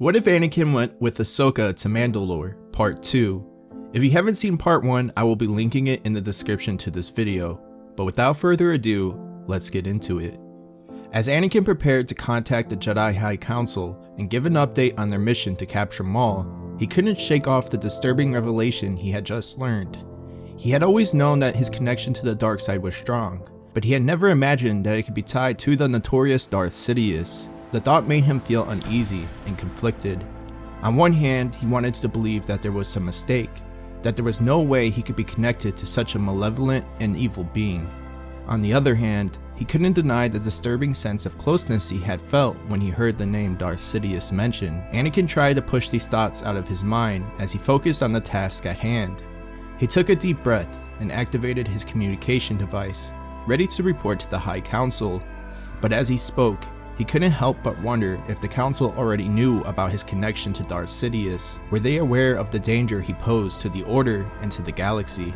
What if Anakin went with Ahsoka to Mandalore, Part 2? If you haven't seen Part 1, I will be linking it in the description to this video. But without further ado, let's get into it. As Anakin prepared to contact the Jedi High Council and give an update on their mission to capture Maul, he couldn't shake off the disturbing revelation he had just learned. He had always known that his connection to the dark side was strong, but he had never imagined that it could be tied to the notorious Darth Sidious. The thought made him feel uneasy and conflicted. On one hand, he wanted to believe that there was some mistake, that there was no way he could be connected to such a malevolent and evil being. On the other hand, he couldn't deny the disturbing sense of closeness he had felt when he heard the name Darth Sidious mentioned. Anakin tried to push these thoughts out of his mind as he focused on the task at hand. He took a deep breath and activated his communication device, ready to report to the High Council. But as he spoke, he couldn't help but wonder if the council already knew about his connection to Darth Sidious. Were they aware of the danger he posed to the Order and to the galaxy?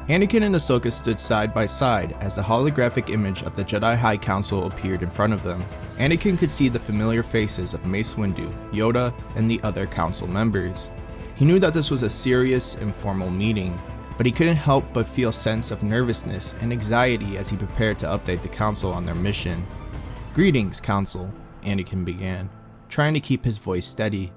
Anakin and Ahsoka stood side by side as the holographic image of the Jedi High Council appeared in front of them. Anakin could see the familiar faces of Mace Windu, Yoda, and the other council members. He knew that this was a serious and formal meeting, but he couldn't help but feel a sense of nervousness and anxiety as he prepared to update the council on their mission. "Greetings, Council," Anakin began, trying to keep his voice steady.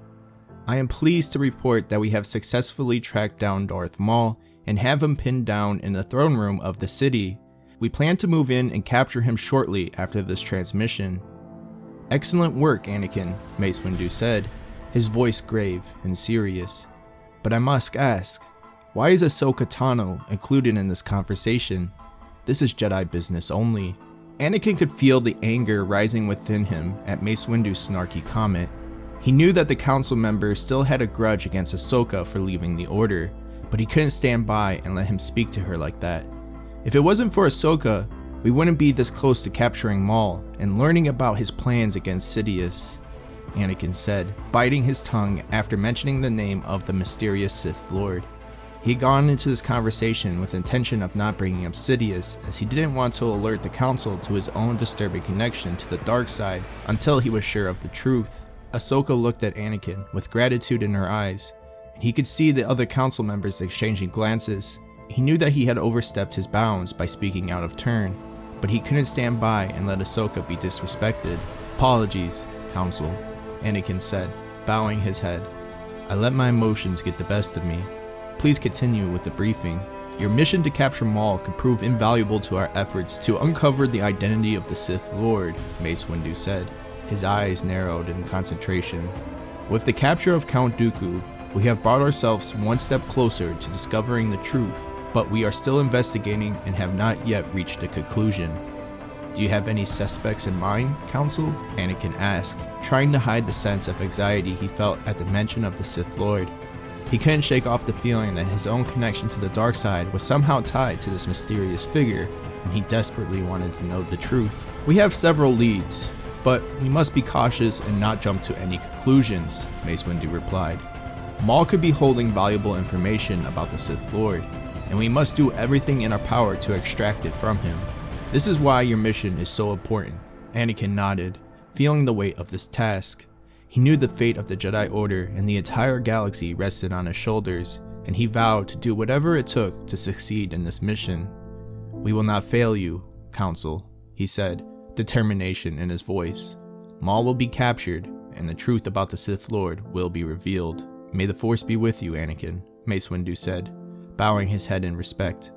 "I am pleased to report that we have successfully tracked down Darth Maul and have him pinned down in the throne room of the city. We plan to move in and capture him shortly after this transmission." "Excellent work, Anakin," Mace Windu said, his voice grave and serious. "But I must ask, why is Ahsoka Tano included in this conversation? This is Jedi business only." Anakin could feel the anger rising within him at Mace Windu's snarky comment. He knew that the council members still had a grudge against Ahsoka for leaving the Order, but he couldn't stand by and let him speak to her like that. "If it wasn't for Ahsoka, we wouldn't be this close to capturing Maul and learning about his plans against Sidious," Anakin said, biting his tongue after mentioning the name of the mysterious Sith Lord. He had gone into this conversation with the intention of not bringing up Sidious, as he didn't want to alert the council to his own disturbing connection to the dark side until he was sure of the truth. Ahsoka looked at Anakin with gratitude in her eyes, and he could see the other council members exchanging glances. He knew that he had overstepped his bounds by speaking out of turn, but he couldn't stand by and let Ahsoka be disrespected. "Apologies, Council," Anakin said, bowing his head. "I let my emotions get the best of me. Please continue with the briefing." "Your mission to capture Maul could prove invaluable to our efforts to uncover the identity of the Sith Lord," Mace Windu said, his eyes narrowed in concentration. "With the capture of Count Dooku, we have brought ourselves one step closer to discovering the truth, but we are still investigating and have not yet reached a conclusion." "Do you have any suspects in mind, Council?" Anakin asked, trying to hide the sense of anxiety he felt at the mention of the Sith Lord. He couldn't shake off the feeling that his own connection to the dark side was somehow tied to this mysterious figure, and he desperately wanted to know the truth. "We have several leads, but we must be cautious and not jump to any conclusions," Mace Windu replied. "Maul could be holding valuable information about the Sith Lord, and we must do everything in our power to extract it from him. This is why your mission is so important." Anakin nodded, feeling the weight of this task. He knew the fate of the Jedi Order and the entire galaxy rested on his shoulders, and he vowed to do whatever it took to succeed in this mission. "We will not fail you, Council," he said, determination in his voice. "Maul will be captured, and the truth about the Sith Lord will be revealed." "May the Force be with you, Anakin," Mace Windu said, bowing his head in respect.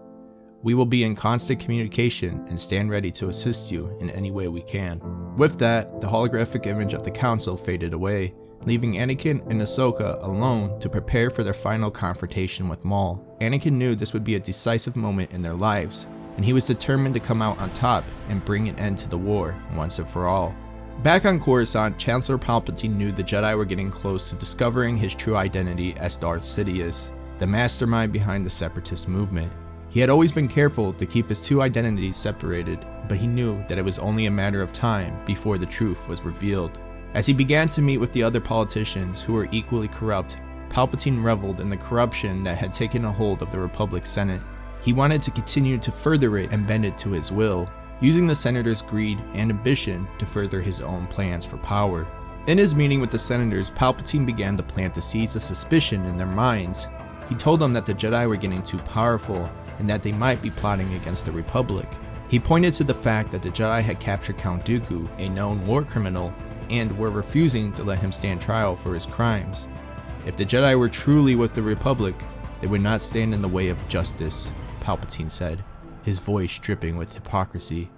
"We will be in constant communication and stand ready to assist you in any way we can." With that, the holographic image of the council faded away, leaving Anakin and Ahsoka alone to prepare for their final confrontation with Maul. Anakin knew this would be a decisive moment in their lives, and he was determined to come out on top and bring an end to the war once and for all. Back on Coruscant, Chancellor Palpatine knew the Jedi were getting close to discovering his true identity as Darth Sidious, the mastermind behind the Separatist movement. He had always been careful to keep his two identities separated, but he knew that it was only a matter of time before the truth was revealed. As he began to meet with the other politicians who were equally corrupt, Palpatine reveled in the corruption that had taken a hold of the Republic's Senate. He wanted to continue to further it and bend it to his will, using the senators' greed and ambition to further his own plans for power. In his meeting with the senators, Palpatine began to plant the seeds of suspicion in their minds. He told them that the Jedi were getting too powerful and that they might be plotting against the Republic. He pointed to the fact that the Jedi had captured Count Dooku, a known war criminal, and were refusing to let him stand trial for his crimes. If the Jedi were truly with the Republic, they would not stand in the way of justice, Palpatine said, his voice dripping with hypocrisy.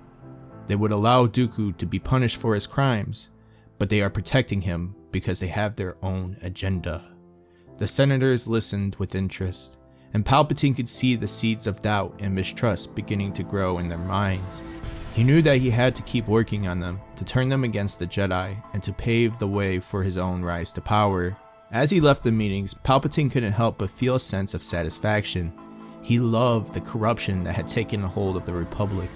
They would allow Dooku to be punished for his crimes, but they are protecting him because they have their own agenda. The senators listened with interest, and Palpatine could see the seeds of doubt and mistrust beginning to grow in their minds. He knew that he had to keep working on them, to turn them against the Jedi, and to pave the way for his own rise to power. As he left the meetings, Palpatine couldn't help but feel a sense of satisfaction. He loved the corruption that had taken a hold of the Republic,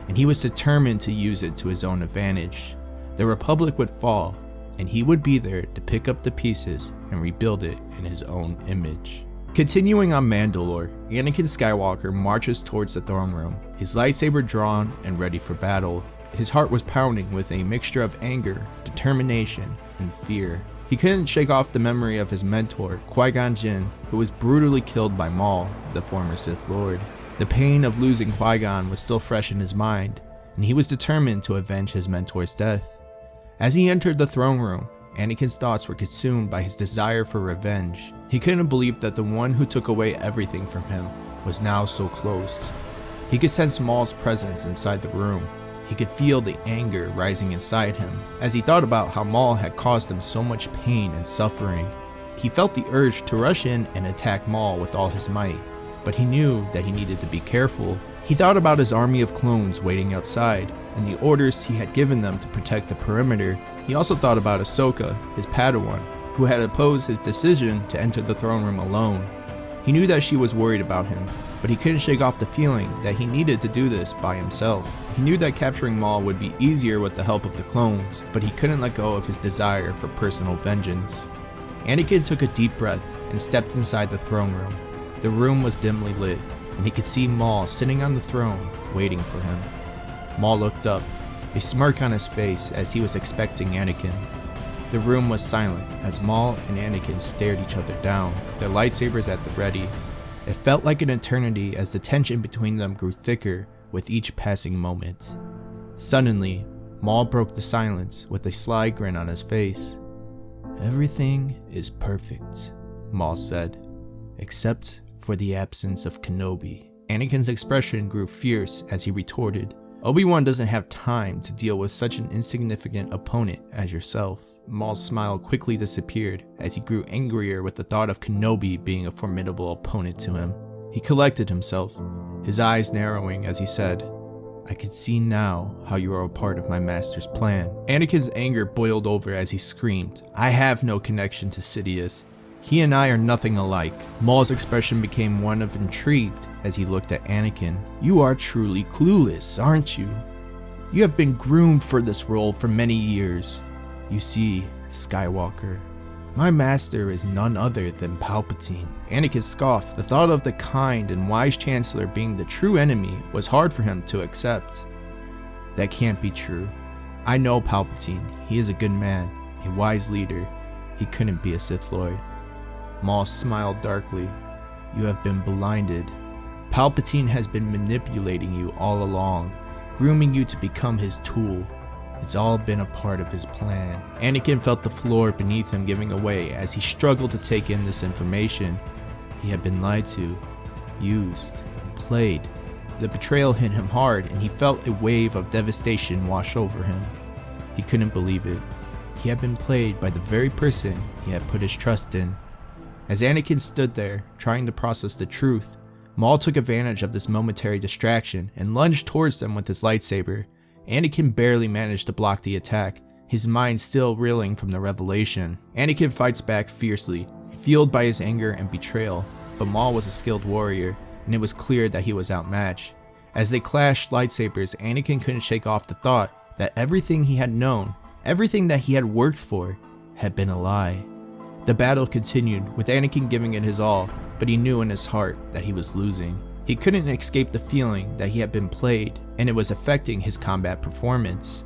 and he was determined to use it to his own advantage. The Republic would fall, and he would be there to pick up the pieces and rebuild it in his own image. Continuing on Mandalore, Anakin Skywalker marches towards the throne room, his lightsaber drawn and ready for battle. His heart was pounding with a mixture of anger, determination, and fear. He couldn't shake off the memory of his mentor, Qui-Gon Jinn, who was brutally killed by Maul, the former Sith Lord. The pain of losing Qui-Gon was still fresh in his mind, and he was determined to avenge his mentor's death. As he entered the throne room, Anakin's thoughts were consumed by his desire for revenge. He couldn't believe that the one who took away everything from him was now so close. He could sense Maul's presence inside the room. He could feel the anger rising inside him as he thought about how Maul had caused him so much pain and suffering. He felt the urge to rush in and attack Maul with all his might, but he knew that he needed to be careful. He thought about his army of clones waiting outside and the orders he had given them to protect the perimeter. He also thought about Ahsoka, his Padawan, who had opposed his decision to enter the throne room alone. He knew that she was worried about him, but he couldn't shake off the feeling that he needed to do this by himself. He knew that capturing Maul would be easier with the help of the clones, but he couldn't let go of his desire for personal vengeance. Anakin took a deep breath and stepped inside the throne room. The room was dimly lit, and he could see Maul sitting on the throne, waiting for him. Maul looked up, a smirk on his face as he was expecting Anakin. The room was silent as Maul and Anakin stared each other down, their lightsabers at the ready. It felt like an eternity as the tension between them grew thicker with each passing moment. Suddenly, Maul broke the silence with a sly grin on his face. "Everything is perfect," Maul said, "except for the absence of Kenobi." Anakin's expression grew fierce as he retorted, "Obi-Wan doesn't have time to deal with such an insignificant opponent as yourself." Maul's smile quickly disappeared as he grew angrier with the thought of Kenobi being a formidable opponent to him. He collected himself, his eyes narrowing as he said, "I can see now how you are a part of my master's plan." Anakin's anger boiled over as he screamed, "I have no connection to Sidious. He and I are nothing alike." Maul's expression became one of intrigued as he looked at Anakin. "You are truly clueless, aren't you? You have been groomed for this role for many years. You see, Skywalker, my master is none other than Palpatine." Anakin scoffed. The thought of the kind and wise Chancellor being the true enemy was hard for him to accept. "That can't be true. I know Palpatine. He is a good man, a wise leader. He couldn't be a Sith Lord." Maul smiled darkly. "You have been blinded. Palpatine has been manipulating you all along, grooming you to become his tool. It's all been a part of his plan." Anakin felt the floor beneath him giving away as he struggled to take in this information. He had been lied to, used, and played. The betrayal hit him hard and he felt a wave of devastation wash over him. He couldn't believe it. He had been played by the very person he had put his trust in. As Anakin stood there, trying to process the truth, Maul took advantage of this momentary distraction and lunged towards them with his lightsaber. Anakin barely managed to block the attack, his mind still reeling from the revelation. Anakin fights back fiercely, fueled by his anger and betrayal, but Maul was a skilled warrior, and it was clear that he was outmatched. As they clashed lightsabers, Anakin couldn't shake off the thought that everything he had known, everything that he had worked for, had been a lie. The battle continued, with Anakin giving it his all, but he knew in his heart that he was losing. He couldn't escape the feeling that he had been played, and it was affecting his combat performance.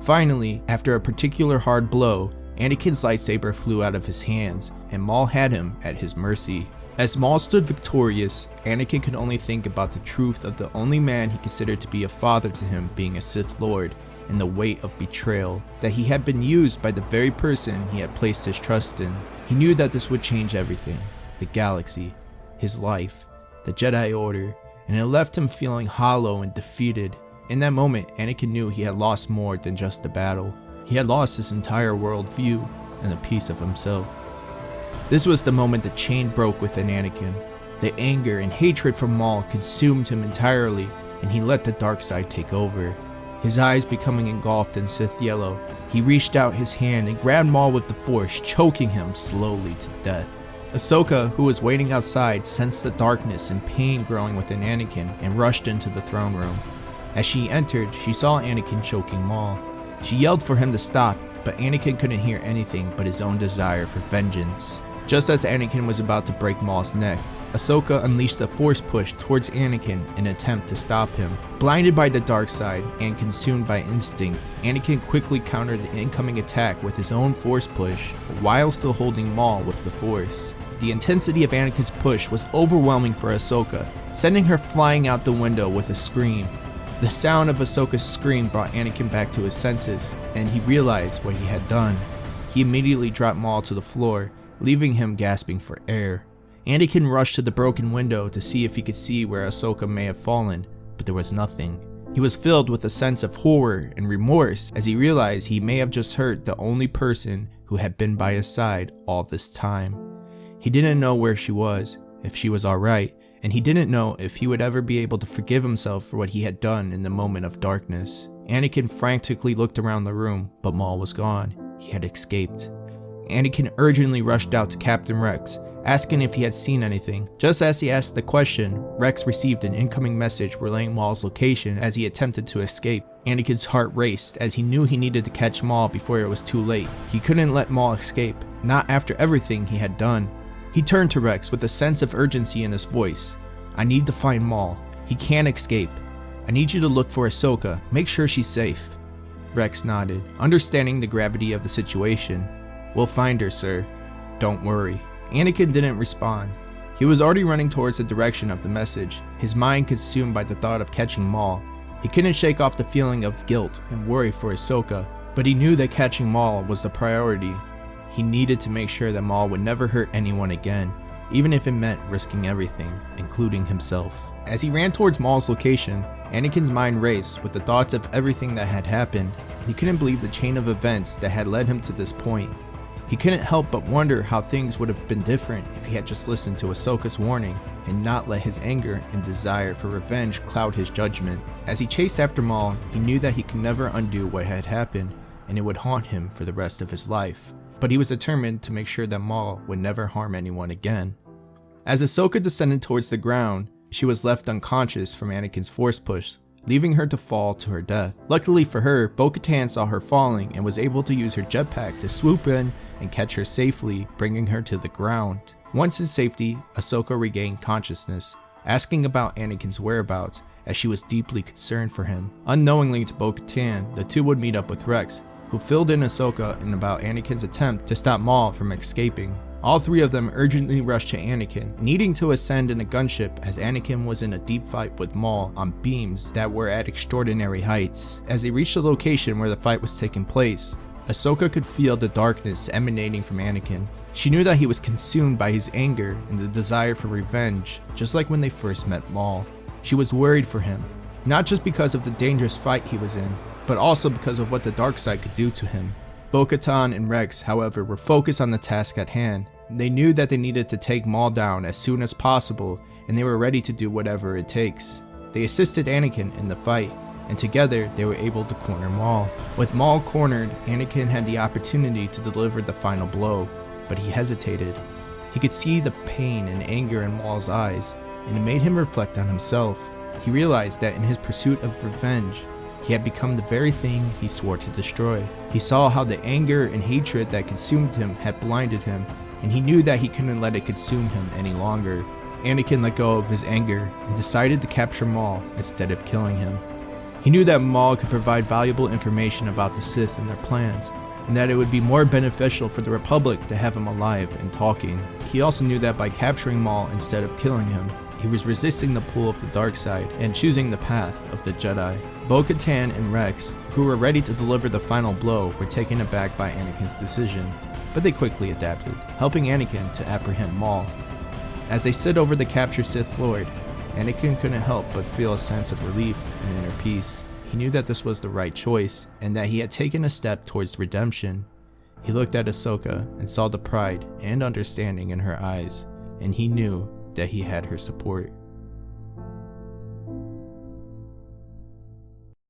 Finally, after a particular hard blow, Anakin's lightsaber flew out of his hands, and Maul had him at his mercy. As Maul stood victorious, Anakin could only think about the truth of the only man he considered to be a father to him being a Sith Lord, and the weight of betrayal, that he had been used by the very person he had placed his trust in. He knew that this would change everything: the galaxy, his life, the Jedi Order, and it left him feeling hollow and defeated. In that moment, Anakin knew he had lost more than just the battle. He had lost his entire worldview and a piece of himself. This was the moment the chain broke within Anakin. The anger and hatred for Maul consumed him entirely, and he let the dark side take over. His eyes becoming engulfed in Sith yellow, he reached out his hand and grabbed Maul with the Force, choking him slowly to death. Ahsoka, who was waiting outside, sensed the darkness and pain growing within Anakin and rushed into the throne room. As she entered, she saw Anakin choking Maul. She yelled for him to stop, but Anakin couldn't hear anything but his own desire for vengeance. Just as Anakin was about to break Maul's neck, Ahsoka unleashed a force push towards Anakin in an attempt to stop him. Blinded by the dark side and consumed by instinct, Anakin quickly countered the incoming attack with his own force push, while still holding Maul with the Force. The intensity of Anakin's push was overwhelming for Ahsoka, sending her flying out the window with a scream. The sound of Ahsoka's scream brought Anakin back to his senses, and he realized what he had done. He immediately dropped Maul to the floor, leaving him gasping for air. Anakin rushed to the broken window to see if he could see where Ahsoka may have fallen, but there was nothing. He was filled with a sense of horror and remorse as he realized he may have just hurt the only person who had been by his side all this time. He didn't know where she was, if she was alright, and he didn't know if he would ever be able to forgive himself for what he had done in the moment of darkness. Anakin frantically looked around the room, but Maul was gone. He had escaped. Anakin urgently rushed out to Captain Rex, asking if he had seen anything. Just as he asked the question, Rex received an incoming message relaying Maul's location as he attempted to escape. Anakin's heart raced as he knew he needed to catch Maul before it was too late. He couldn't let Maul escape, not after everything he had done. He turned to Rex with a sense of urgency in his voice. "I need to find Maul. He can't escape. I need you to look for Ahsoka. Make sure she's safe." Rex nodded, understanding the gravity of the situation. "We'll find her, sir. Don't worry." Anakin didn't respond. He was already running towards the direction of the message, his mind consumed by the thought of catching Maul. He couldn't shake off the feeling of guilt and worry for Ahsoka, but he knew that catching Maul was the priority. He needed to make sure that Maul would never hurt anyone again, even if it meant risking everything, including himself. As he ran towards Maul's location, Anakin's mind raced with the thoughts of everything that had happened. He couldn't believe the chain of events that had led him to this point. He couldn't help but wonder how things would have been different if he had just listened to Ahsoka's warning and not let his anger and desire for revenge cloud his judgment. As he chased after Maul, he knew that he could never undo what had happened, and it would haunt him for the rest of his life. But he was determined to make sure that Maul would never harm anyone again. As Ahsoka descended towards the ground, she was left unconscious from Anakin's force push, leaving her to fall to her death. Luckily for her, Bo-Katan saw her falling and was able to use her jetpack to swoop in and catch her safely, bringing her to the ground. Once in safety, Ahsoka regained consciousness, asking about Anakin's whereabouts as she was deeply concerned for him. Unknowingly to Bo-Katan, the two would meet up with Rex, who filled in Ahsoka in about Anakin's attempt to stop Maul from escaping. All three of them urgently rushed to Anakin, needing to ascend in a gunship as Anakin was in a deep fight with Maul on beams that were at extraordinary heights. As they reached the location where the fight was taking place, Ahsoka could feel the darkness emanating from Anakin. She knew that he was consumed by his anger and the desire for revenge, just like when they first met Maul. She was worried for him, not just because of the dangerous fight he was in, but also because of what the dark side could do to him. Bo-Katan and Rex, however, were focused on the task at hand. They knew that they needed to take Maul down as soon as possible, and they were ready to do whatever it takes. They assisted Anakin in the fight, and together they were able to corner Maul. With Maul cornered, Anakin had the opportunity to deliver the final blow, but he hesitated. He could see the pain and anger in Maul's eyes, and it made him reflect on himself. He realized that in his pursuit of revenge, he had become the very thing he swore to destroy. He saw how the anger and hatred that consumed him had blinded him, and he knew that he couldn't let it consume him any longer. Anakin let go of his anger and decided to capture Maul instead of killing him. He knew that Maul could provide valuable information about the Sith and their plans, and that it would be more beneficial for the Republic to have him alive and talking. He also knew that by capturing Maul instead of killing him, he was resisting the pull of the dark side and choosing the path of the Jedi. Bo-Katan and Rex, who were ready to deliver the final blow, were taken aback by Anakin's decision, but they quickly adapted, helping Anakin to apprehend Maul. As they stood over the captured Sith Lord, Anakin couldn't help but feel a sense of relief and inner peace. He knew that this was the right choice, and that he had taken a step towards redemption. He looked at Ahsoka and saw the pride and understanding in her eyes, and he knew that he had her support.